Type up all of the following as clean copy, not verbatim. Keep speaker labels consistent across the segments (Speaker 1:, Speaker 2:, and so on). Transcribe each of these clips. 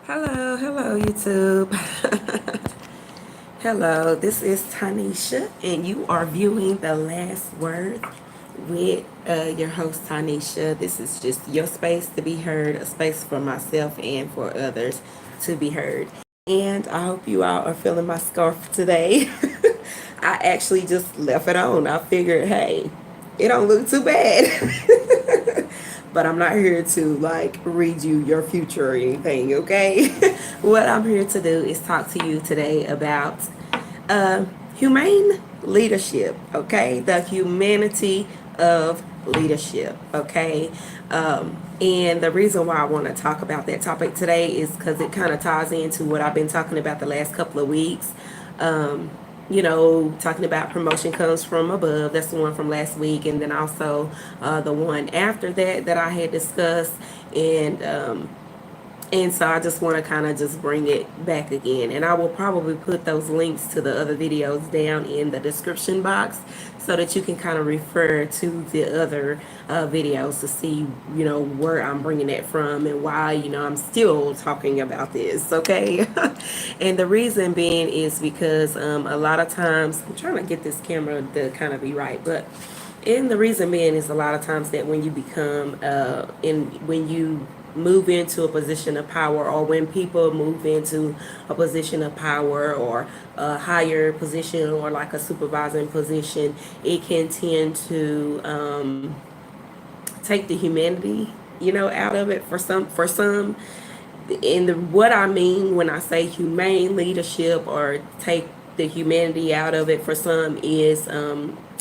Speaker 1: Hello, YouTube. Hello, this is Tanisha, and you are viewing The Last Word with your host, Tanisha. This is just your space to be heard, a space for myself and for others to be heard. And I hope you all are feeling my scarf today. I actually just left it on. I figured, hey, it don't look too bad. But I'm not here to like read you your future or anything, okay? What I'm here to do is talk to you today about uh, humane leadership, okay? The humanity of leadership, okay? And the reason why I want to talk about that topic today is because it kind of ties into what I've been talking about the last couple of weeks. Um, talking about promotion comes from above. That's the one from last week, and then also the one after that I had discussed, and so I just want to kind of just bring it back again. And I will probably put those links to the other videos down in the description box so that you can kind of refer to the other videos to see, where I'm bringing it from and why, I'm still talking about this, okay? And the reason being is because a lot of times, I'm trying to get this camera to kind of be right, but and the reason being is a lot of times that when you become when you move into a position of power, or when people move into a position of power or a higher position or like a supervising position, it can tend to take the humanity, out of it for some. And what I mean when I say humane leadership or take the humanity out of it for some is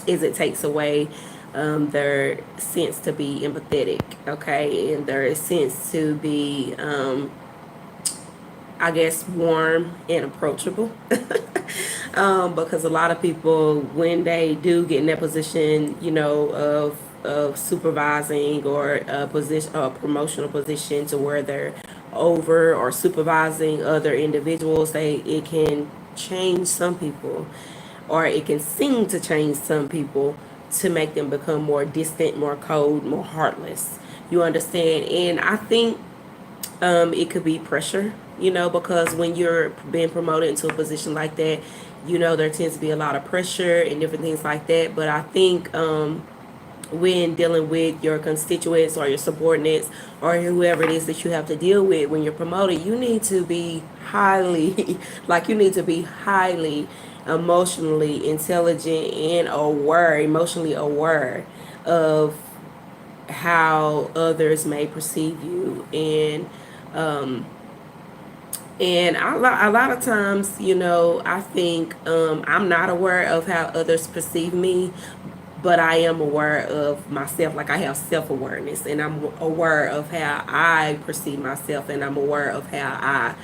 Speaker 1: it takes away their sense to be empathetic, okay, and their sense to be, I guess, warm and approachable. Because a lot of people, when they do get in that position, of supervising or a position, a promotional position to where they're over or supervising other individuals, it can change some people, or it can seem to change some people to make them become more distant, more cold, more heartless. You understand? And I think it could be pressure, because when you're being promoted into a position like that, there tends to be a lot of pressure and different things like that. But I think when dealing with your constituents or your subordinates or whoever it is that you have to deal with when you're promoted, you need to be highly, like, you need to be highly emotionally intelligent and aware, emotionally aware of how others may perceive you. And a lot of times, I think I'm not aware of how others perceive me, but I am aware of myself. Like, I have self-awareness, and I'm aware of how I perceive myself, and I'm aware of how I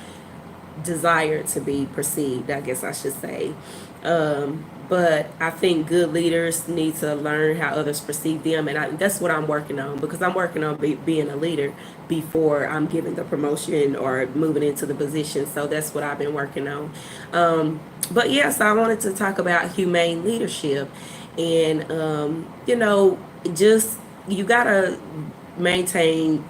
Speaker 1: desire to be perceived, I guess I should say. But I think good leaders need to learn how others perceive them, and that's what I'm working on, because I'm working on being a leader before I'm given the promotion or moving into the position. So that's what I've been working on. But yes, I wanted to talk about humane leadership, and just, you gotta maintain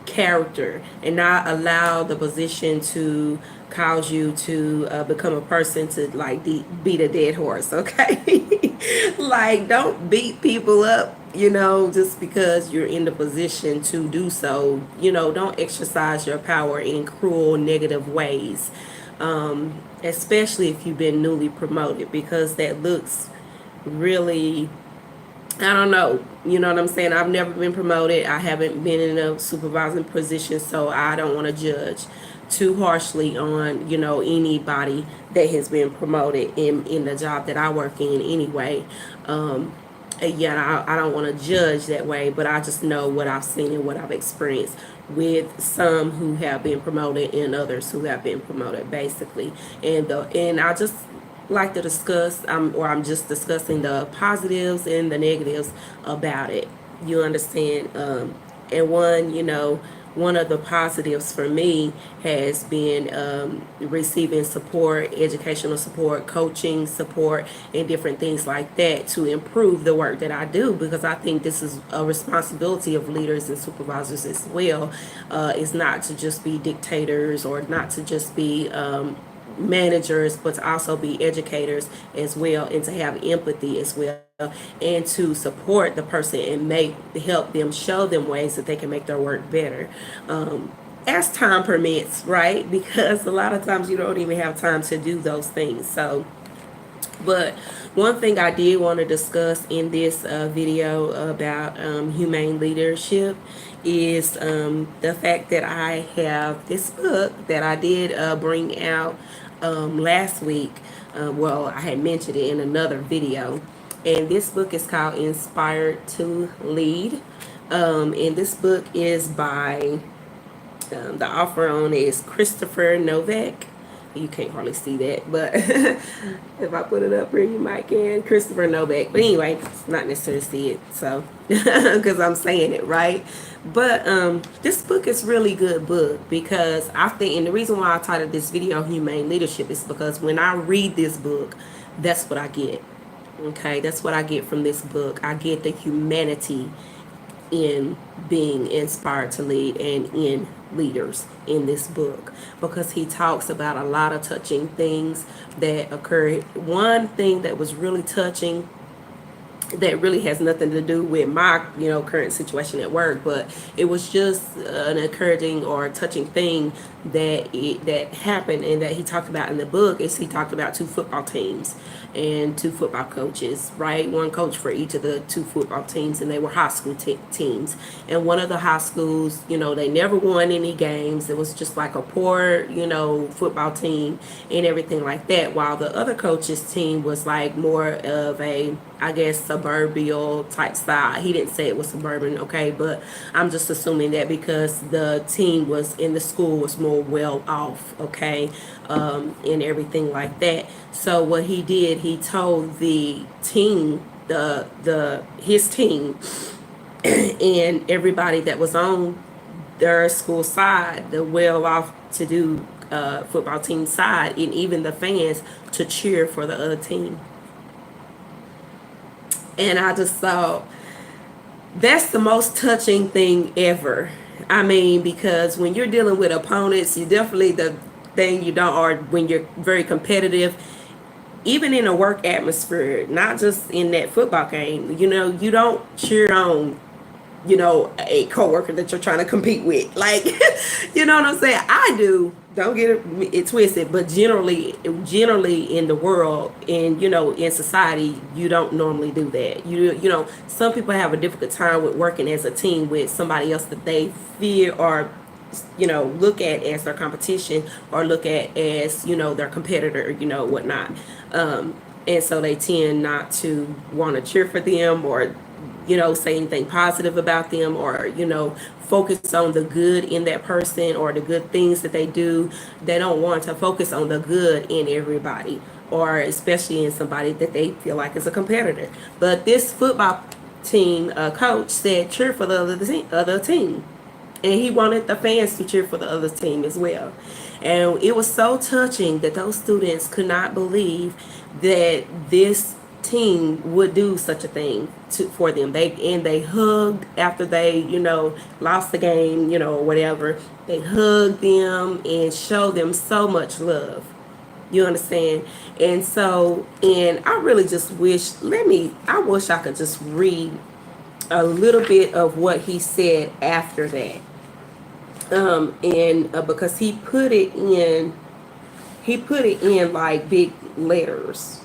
Speaker 1: character and not allow the position to cause you to become a person to like beat a dead horse, okay? Like, don't beat people up, just because you're in the position to do so. Don't exercise your power in cruel, negative ways, especially if you've been newly promoted, because that looks really, I don't know. You know what I'm saying? I've never been promoted. I haven't been in a supervising position, so I don't want to judge too harshly on, anybody that has been promoted in the job that I work in anyway. I don't want to judge that way, but I just know what I've seen and what I've experienced with some who have been promoted and others who have been promoted, basically. And I just like to discuss, I'm just discussing the positives and the negatives about it. You understand? And one, one of the positives for me has been receiving support, educational support, coaching support, and different things like that to improve the work that I do, because I think this is a responsibility of leaders and supervisors as well. It's not to just be dictators or not to just be managers, but to also be educators as well, and to have empathy as well, and to support the person and help them, show them ways that they can make their work better, as time permits, right? Because a lot of times you don't even have time to do those things. So, but one thing I did want to discuss in this video about humane leadership is the fact that I have this book that I did bring out last week. Well, I had mentioned it in another video. And this book is called Inspired to Lead. And this book is by, the author on it is Christopher Novak. You can't hardly see that, but if I put it up here, you might can. Christopher Novak. But anyway, it's not necessary to see it, so because I'm saying it right. But this book is really good book, because I think, and the reason why I titled this video Humane Leadership is because when I read this book, that's what I get. Okay, that's what I get from this book. I get the humanity in being inspired to lead and in leaders in this book, because he talks about a lot of touching things that occurred. One thing that was really touching, that really has nothing to do with my current situation at work, but it was just an encouraging or touching thing that happened, and that he talked about in the book. Is he talked about 2 football teams and 2 football coaches, right? One coach for each of the 2 football teams, and they were high school teams. And one of the high schools, they never won any games. It was just like a poor football team and everything like that, while the other coach's team was like more of a, I guess, suburban type style. He didn't say it was suburban, okay, but I'm just assuming that because the team was in the school was more well off, okay, and everything like that. So what he did, he told the team, his team, and everybody that was on their school side, the well off to do football team side, and even the fans, to cheer for the other team. And I just thought that's the most touching thing ever. I mean, because when you're dealing with opponents, you definitely, the thing you don't, or when you're very competitive, even in a work atmosphere, not just in that football game, you don't cheer on, a coworker that you're trying to compete with. Like, you know what I'm saying? I do. Don't get it twisted, but generally in the world, and in society, you don't normally do that. Some people have a difficult time with working as a team with somebody else that they fear or look at as their competition, or look at as their competitor, whatnot. And so they tend not to want to cheer for them, or say anything positive about them, or focus on the good in that person or the good things that they do. They don't want to focus on the good in everybody, or especially in somebody that they feel like is a competitor. But this football team coach said cheer for the other team, and he wanted the fans to cheer for the other team as well. And it was so touching that those students could not believe that this team would do such a thing for them. They hugged after they lost the game, or whatever. They hugged them and showed them so much love. You understand? And so, and I really just wish I wish I could just read a little bit of what he said after that. And because he put it in like big letters.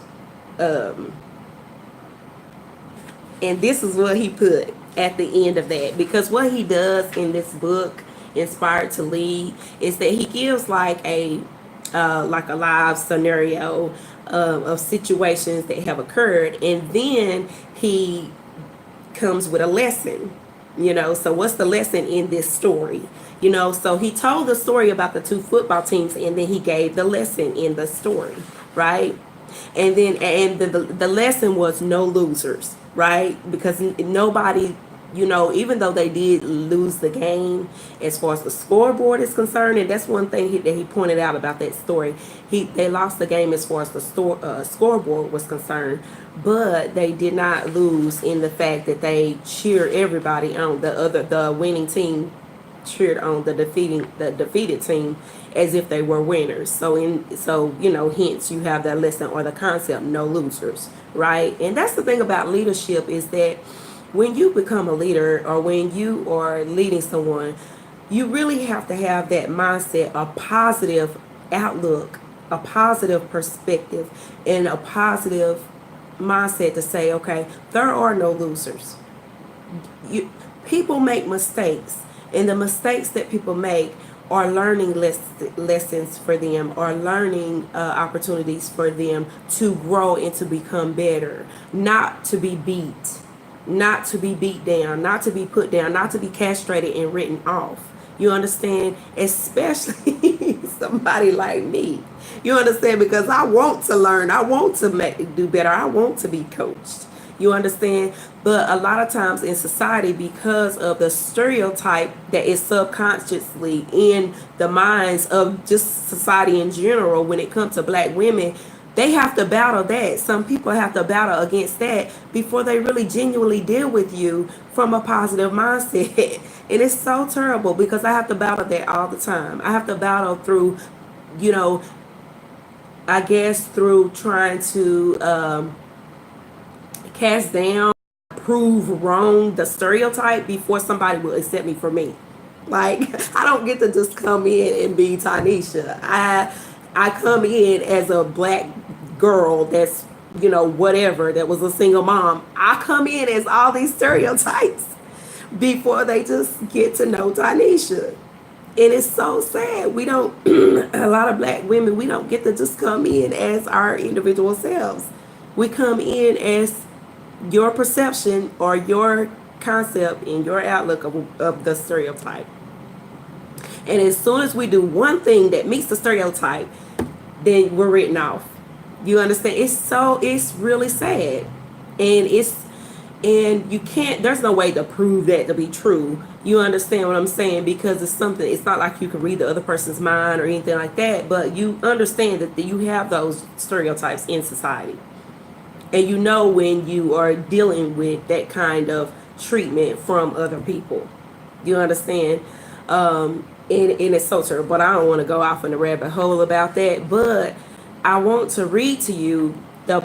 Speaker 1: And this is what he put at the end of that. Because what he does in this book, Inspired to Lead, is that he gives like a live scenario of situations that have occurred. And then he comes with a lesson. So what's the lesson in this story? So he told the story about the 2 football teams, and then he gave the lesson in the story, right? And the lesson was no losers, right? Because nobody even though they did lose the game as far as the scoreboard is concerned, and that's one thing that he pointed out about that story. They lost the game as far as the scoreboard was concerned, but they did not lose in the fact that they cheered everybody on. The winning team cheered on the defeated team as if they were winners. Hence you have that lesson or the concept, no losers, right? And that's the thing about leadership, is that when you become a leader or when you are leading someone, you really have to have that mindset, a positive outlook, a positive perspective, and a positive mindset to say, okay, there are no losers. People make mistakes, and the mistakes that people make are learning lessons for them, or learning opportunities for them to grow and to become better, not to be beat, not to be beat down, not to be put down, not to be castrated and written off. You understand? Especially somebody like me. You understand? Because I want to learn. I want to do better. I want to be coached. You understand? But a lot of times in society, because of the stereotype that is subconsciously in the minds of just society in general, when it comes to black women, they have to battle that. Some people have to battle against that before they really genuinely deal with you from a positive mindset. And it's so terrible, because I have to battle that all the time. I have to battle through, I guess through trying to cast down, prove wrong the stereotype before somebody will accept me for me. Like, I don't get to just come in and be Tanisha. I come in as a black girl that's, whatever, that was a single mom. I come in as all these stereotypes before they just get to know Tanisha. And it's so sad. We don't, a lot of black women, we don't get to just come in as our individual selves. We come in as your perception or your concept and your outlook of the stereotype. And as soon as we do one thing that meets the stereotype, then we're written off. You understand? It's really sad. And you can't, there's no way to prove that to be true. You understand what I'm saying? Because it's not like you can read the other person's mind or anything like that, but you understand that you have those stereotypes in society. And when you are dealing with that kind of treatment from other people. You understand? And it's so terrible. But I don't want to go off in the rabbit hole about that. But I want to read to you the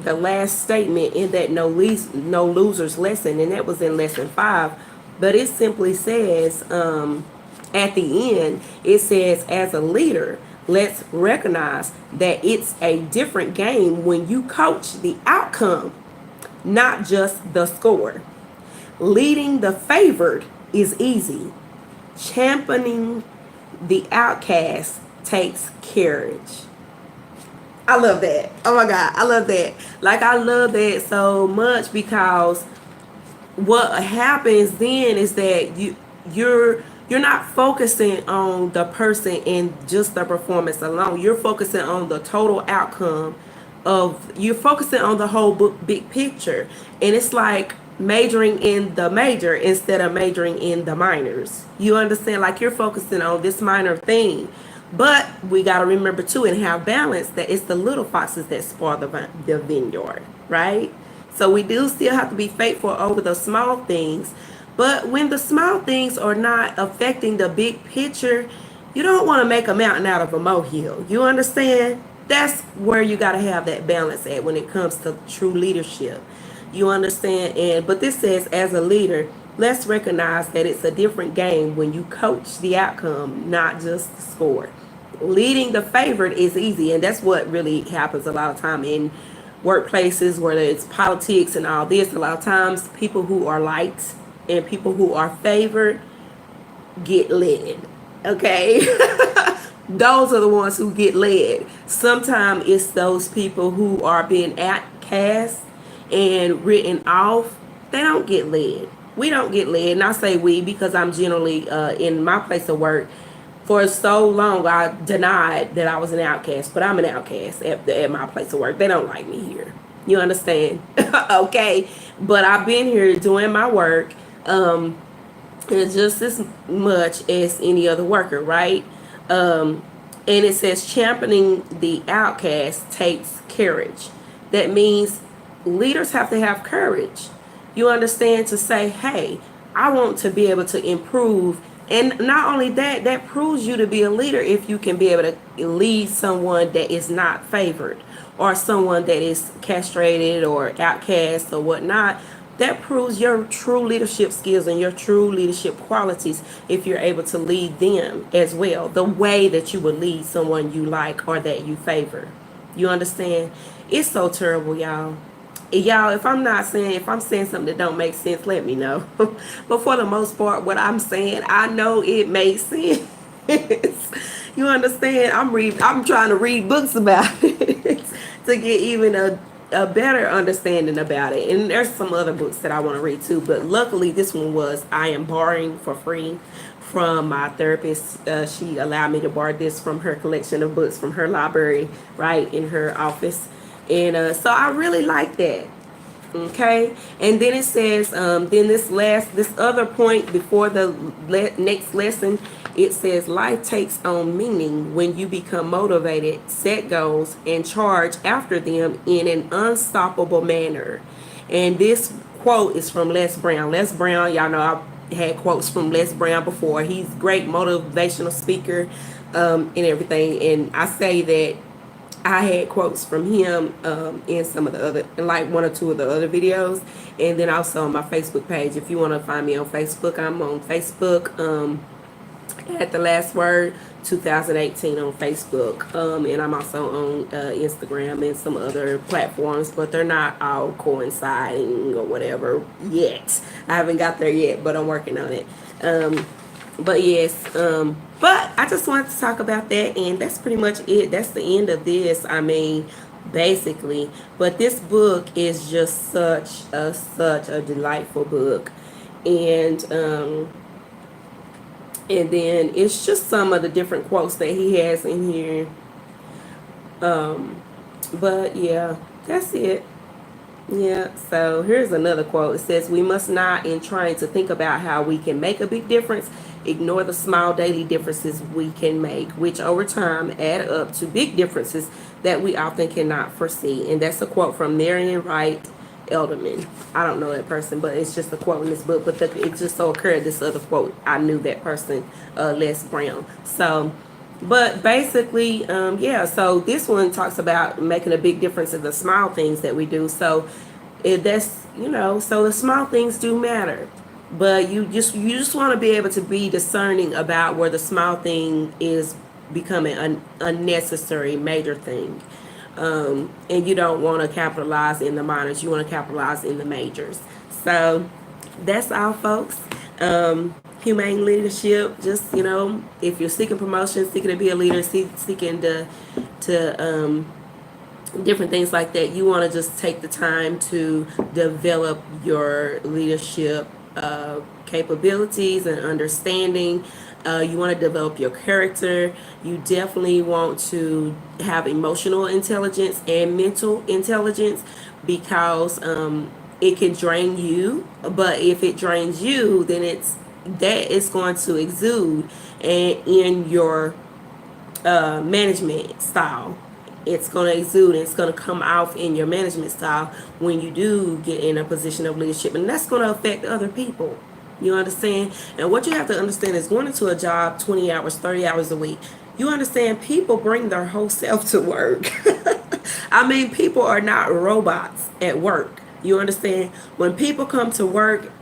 Speaker 1: last statement in that no losers lesson. And that was in lesson 5. But it simply says, at the end, it says, as a leader, let's recognize that it's a different game when you coach the outcome, not just the score. Leading the favored is easy. Championing the outcast takes courage. I love that. Oh my God, I love that. Like, I love that so much, because what happens then is that you're not focusing on the person and just the performance alone. You're focusing on the total outcome you're focusing on the whole big picture. And it's like majoring in the major instead of majoring in the minors. You understand? Like, you're focusing on this minor thing. But we got to remember too, and have balance, that it's the little foxes that spoil the vineyard, right? So we do still have to be faithful over the small things. But when the small things are not affecting the big picture, you don't want to make a mountain out of a molehill. You understand? That's where you got to have that balance at when it comes to true leadership. You understand? But this says, as a leader, let's recognize that it's a different game when you coach the outcome, not just the score. Leading the favorite is easy, and that's what really happens a lot of time in workplaces, whether it's politics and all this. A lot of times people who are liked and people who are favored get led. Okay? Those are the ones who get led. Sometimes it's those people who are being outcast and written off. They don't get led. We don't get led. And I say we because I'm generally in my place of work. For so long, I denied that I was an outcast, but I'm an outcast at my place of work. They don't like me here. You understand? Okay. but I've been here doing my work. It's just as much as any other worker, right? Um, and it says championing the outcast takes courage. That means leaders have to have courage. You understand, to say, hey, I want to be able to improve. And not only that, that proves you to be a leader if you can be able to lead someone that is not favored, or someone that is castrated or outcast or whatnot. That proves your true leadership skills and your true leadership qualities if you're able to lead them as well, the way that you would lead someone you like or that you favor. You understand? It's so terrible, y'all. Y'all, if I'm saying something that don't make sense, let me know. But for the most part, what I'm saying, I know it makes sense. You understand? I'm trying to read books about it to get even a better understanding about it. And there's some other books that I want to read too, but luckily this one was, I am borrowing for free from my therapist. She allowed me to borrow this from her collection of books from her library, right in her office. And so I really like that. Okay, and then it says, then this other point before the next lesson, it says life takes on meaning when you become motivated, set goals, and charge after them in an unstoppable manner. And this quote is from Les Brown. Les Brown, y'all know I've had quotes from Les Brown before. He's a great motivational speaker, and everything. And I say that I had quotes from him in some of the other, like one or two of the other videos, and then also on my Facebook page. If you want to find me on Facebook, I'm on Facebook at The Last Word 2018 on Facebook, and I'm also on Instagram and some other platforms, but they're not all coinciding or whatever yet. I haven't got there yet, but I'm working on it. But yes, but I just wanted to talk about that, and that's pretty much it. That's the end of this. I mean, basically, but this book is just such a delightful book, and then it's just some of the different quotes that he has in here. But yeah, that's it. Yeah, so here's another quote. It says, we must not, in trying to think about how we can make a big difference, ignore the small daily differences we can make, which over time add up to big differences that we often cannot foresee. And that's a quote from Marion Wright Elderman. I don't know that person, but it's just a quote in this book. But it just so occurred, this other quote, I knew that person, Les Brown. So, but basically, yeah, so this one talks about making a big difference in the small things that we do. So that's, so the small things do matter. But you just want to be able to be discerning about where the small thing is becoming an unnecessary major thing. And you don't want to capitalize in the minors. You want to capitalize in the majors. So that's all, folks. Humane leadership, just, if you're seeking promotion, seeking to be a leader, seeking to different things like that, you want to just take the time to develop your leadership capabilities and understanding. You want to develop your character. You definitely want to have emotional intelligence and mental intelligence, because it can drain you. But if it drains you, then that is going to exude and in your management style. It's going to exude and it's going to come out in your management style when you do get in a position of leadership, and that's going to affect other people. You understand? And what you have to understand is, going into a job 20 hours, 30 hours a week, you understand people bring their whole self to work. I mean, people are not robots at work. You understand? When people come to work,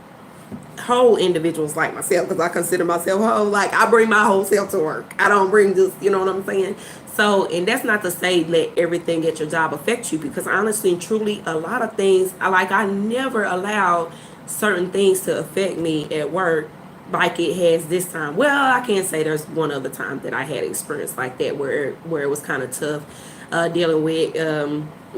Speaker 1: whole individuals like myself, because I consider myself whole, like I bring my whole self to work. I don't bring just, you know what I'm saying? So, and that's not to say let everything at your job affect you, because honestly and truly, a lot of things, I never allow certain things to affect me at work like it has this time. Well, I can't say there's one other time that I had experience like that where it was kind of tough dealing with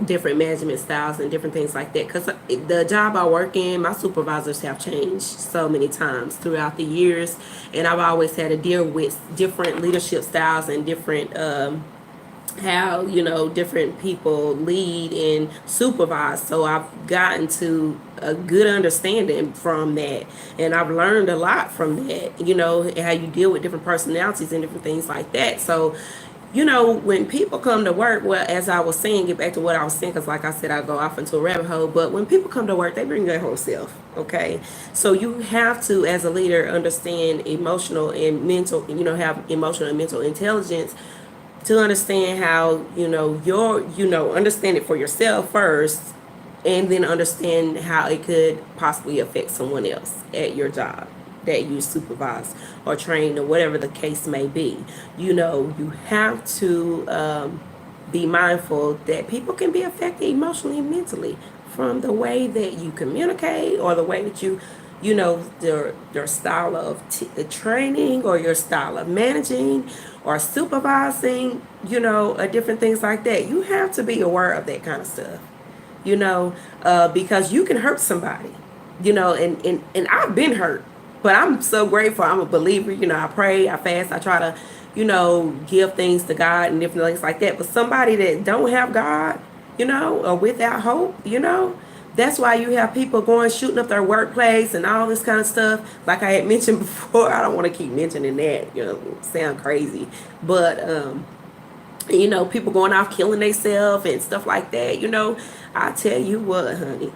Speaker 1: different management styles and different things like that, because the job I work in, my supervisors have changed so many times throughout the years, and I've always had to deal with different leadership styles and different how, different people lead and supervise. So I've gotten to a good understanding from that, and I've learned a lot from that, how you deal with different personalities and different things like that. So when people come to work, well, as I was saying, get back to what I was saying, because like I said, I go off into a rabbit hole, but when people come to work, they bring their whole self, okay? So you have to, as a leader, understand emotional and mental, have emotional and mental intelligence to understand how, understand it for yourself first, and then understand how it could possibly affect someone else at your job that you supervise or train or whatever the case may be. You have to be mindful that people can be affected emotionally and mentally from the way that you communicate, or the way that their style of training, or your style of managing or supervising, different things like that. You have to be aware of that kind of stuff, because you can hurt somebody, and I've been hurt, but I'm so grateful. I'm a believer, I pray, I fast, I try to, give things to God and different things like that. But somebody that don't have God, or without hope, that's why you have people going shooting up their workplace and all this kind of stuff. Like I had mentioned before, I don't want to keep mentioning that, sound crazy. But people going off killing themselves and stuff like that. I tell you what, honey,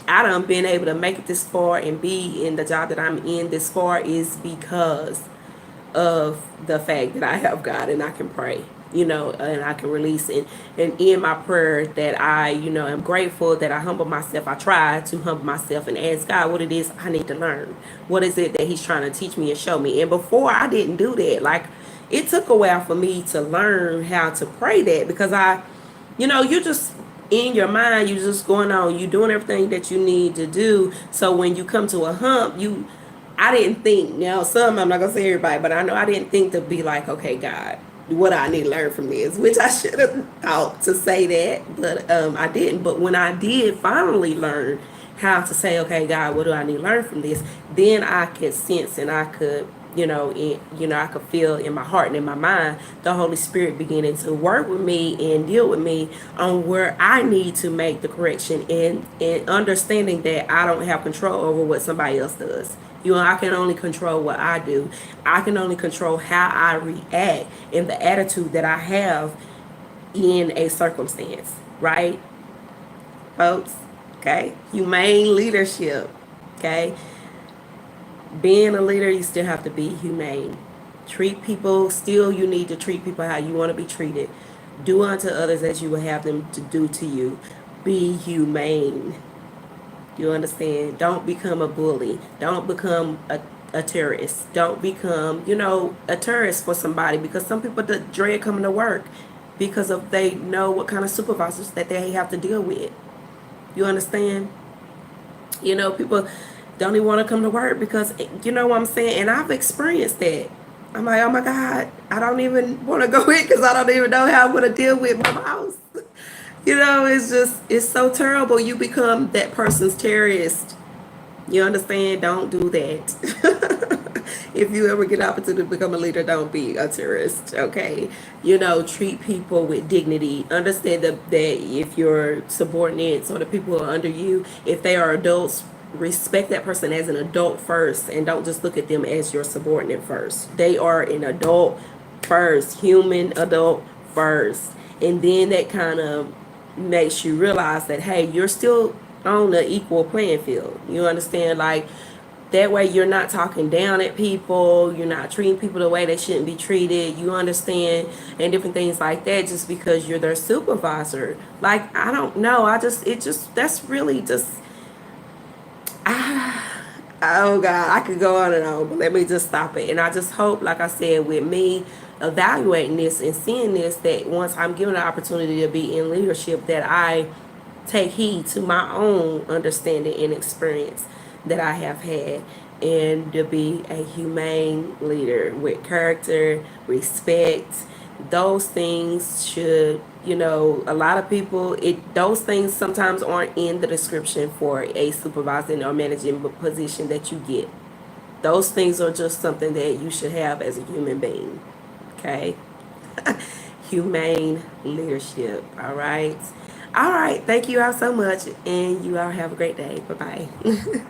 Speaker 1: I done been able to make it this far and be in the job that I'm in this far is because of the fact that I have God and I can pray, and I can release and in my prayer that I, am grateful that I humble myself. I try to humble myself and ask God what it is I need to learn. What is it that He's trying to teach me and show me? And before, I didn't do that. Like, it took a while for me to learn how to pray that, because you just in your mind, you just going on, you doing everything that you need to do. So when you come to a hump, I didn't think, now some, I'm not gonna say everybody, but I know I didn't think to be like, okay, God, what I need to learn from this, which I should have thought to say that, but I didn't. But when I did finally learn how to say, okay, God, what do I need to learn from this, then I could sense and I could, I could feel in my heart and in my mind the Holy Spirit beginning to work with me and deal with me on where I need to make the correction, and understanding that I don't have control over what somebody else does. I can only control what I do. I can only control how I react and the attitude that I have in a circumstance, right, folks? Okay, humane leadership. Okay, being a leader, you still have to be humane. Treat people, still you need to treat people how you want to be treated. Do unto others as you would have them to do to you. Be humane. You understand? Don't become a bully. Don't become a terrorist. Don't become, a terrorist for somebody, because some people dread coming to work because of they know what kind of supervisors that they have to deal with. You understand? People don't even want to come to work because, what I'm saying? And I've experienced that. I'm like, oh my God, I don't even want to go in because I don't even know how I'm going to deal with my boss. It's so terrible. You become that person's terrorist. You understand? Don't do that. If you ever get an opportunity to become a leader, don't be a terrorist, okay? Treat people with dignity. Understand that if your subordinates or the people who are under you, if they are adults, respect that person as an adult first, and don't just look at them as your subordinate first. They are an adult first, human adult first. And then that kind of makes you realize that, hey, you're still on the equal playing field. You understand? Like, that way you're not talking down at people, you're not treating people the way they shouldn't be treated, you understand, and different things like that, just because you're their supervisor. Like, I don't know, that's really just, oh God, I could go on and on, but let me just stop it. And I just hope, like I said, with me evaluating this and seeing this, that once I'm given the opportunity to be in leadership, that I take heed to my own understanding and experience that I have had, and to be a humane leader with character, respect. Those things should, a lot of people, those things sometimes aren't in the description for a supervising or managing position that you get. Those things are just something that you should have as a human being. Okay. Humane Leadership. All right. All right. Thank you all so much. And you all have a great day. Bye bye.